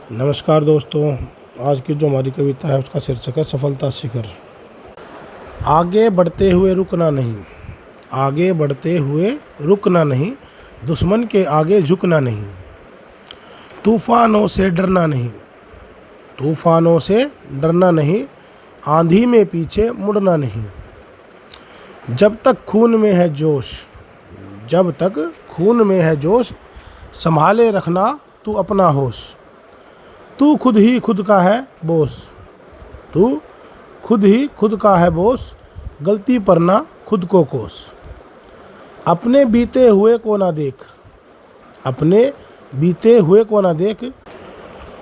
नमस्कार दोस्तों, आज की जो हमारी कविता है उसका शीर्षक है सफलता शिखर। आगे बढ़ते हुए रुकना नहीं, आगे बढ़ते हुए रुकना नहीं, दुश्मन के आगे झुकना नहीं, तूफानों से डरना नहीं, तूफानों से डरना नहीं, आंधी में पीछे मुड़ना नहीं। जब तक खून में है जोश, जब तक खून में है जोश, संभाले रखना तू अपना होश। तू खुद ही खुद का है बोस, तू खुद ही खुद का है बोस, गलती पर ना खुद को कोस। अपने बीते हुए को ना देख, अपने बीते हुए को ना देख,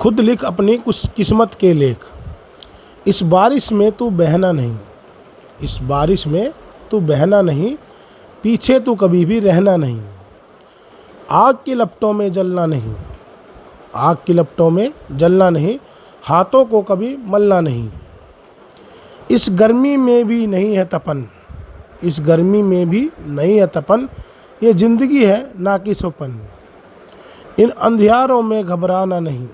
खुद लिख अपनी कुछ किस्मत के लेख। इस बारिश में तू बहना नहीं, इस बारिश में तू बहना नहीं, पीछे तू कभी भी रहना नहीं। आग की लपटों में जलना नहीं, आग की लपटों में जलना नहीं, हाथों को कभी मलना नहीं। इस गर्मी में भी नहीं है तपन, इस गर्मी में भी नहीं है तपन, ये ज़िंदगी है ना कि सपन। इन अंधियारों में घबराना नहीं,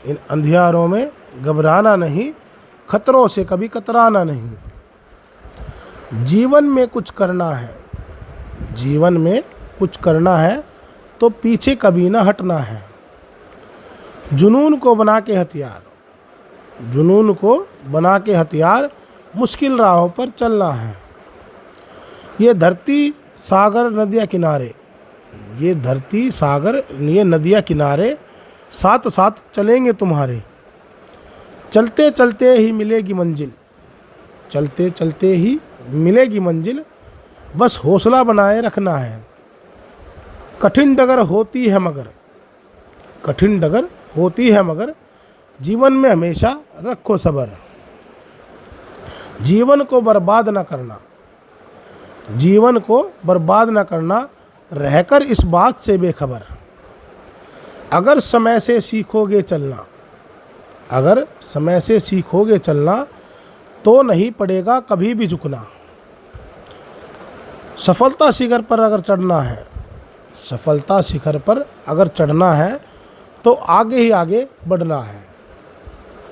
इन अंधियारों में घबराना नहीं, खतरों से कभी कतराना नहीं। जीवन में कुछ करना है, जीवन में कुछ करना है तो पीछे कभी ना हटना है। जुनून को बना के हथियार, जुनून को बना के हथियार, मुश्किल राहों पर चलना है। ये धरती सागर नदियाँ किनारे, ये धरती सागर ये नदियाँ किनारे, साथ साथ चलेंगे तुम्हारे। चलते चलते ही मिलेगी मंजिल, चलते चलते ही मिलेगी मंजिल, बस हौसला बनाए रखना है। कठिन डगर होती है मगर, कठिन डगर होती है मगर, जीवन में हमेशा रखो सब्र। जीवन को बर्बाद ना करना, जीवन को बर्बाद ना करना, रहकर इस बात से बेखबर। अगर समय से सीखोगे चलना, अगर समय से सीखोगे चलना, तो नहीं पड़ेगा कभी भी झुकना। सफलता शिखर पर अगर चढ़ना है, सफलता शिखर पर अगर चढ़ना है तो आगे ही आगे बढ़ना है,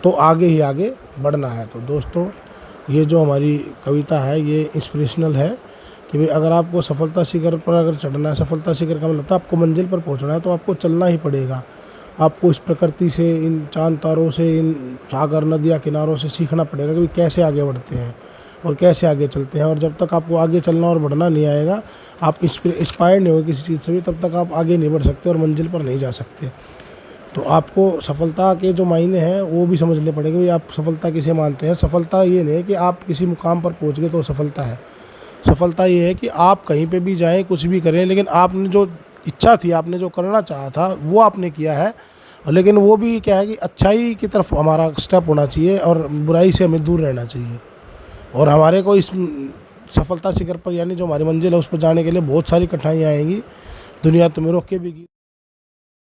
तो आगे ही आगे बढ़ना है। तो दोस्तों, ये जो हमारी कविता है ये इंस्पिरेशनल है कि भाई अगर आपको सफलता शिखर पर अगर चढ़ना है, सफलता शिखर का मतलब आपको मंजिल पर पहुंचना है तो आपको चलना ही पड़ेगा। आपको इस प्रकृति से, इन चांद तारों से, इन सागर नदियाँ किनारों से सीखना पड़ेगा कि कैसे आगे बढ़ते हैं और कैसे आगे चलते हैं। और जब तक आपको आगे चलना और बढ़ना नहीं आएगा, आप इंस्पायर नहीं हो किसी चीज़ से भी, तब तक आप आगे नहीं बढ़ सकते और मंजिल पर नहीं जा सकते। तो आपको सफलता के जो मायने हैं वो भी समझने पड़ेंगे। भाई आप सफलता किसे मानते हैं। सफलता ये नहीं है कि आप किसी मुकाम पर पहुंच गए तो सफलता है। सफलता ये है कि आप कहीं पे भी जाएं, कुछ भी करें, लेकिन आपने जो इच्छा थी, आपने जो करना चाहा था वो आपने किया है। लेकिन वो भी क्या है कि अच्छाई की तरफ हमारा स्टेप होना चाहिए और बुराई से हमें दूर रहना चाहिए। और हमारे को इस सफलता शिखर पर यानी जो हमारी मंजिल है उस पर जाने के लिए बहुत सारी कठिनाइयाँ आएंगी। दुनिया तुम्हें रोक के भी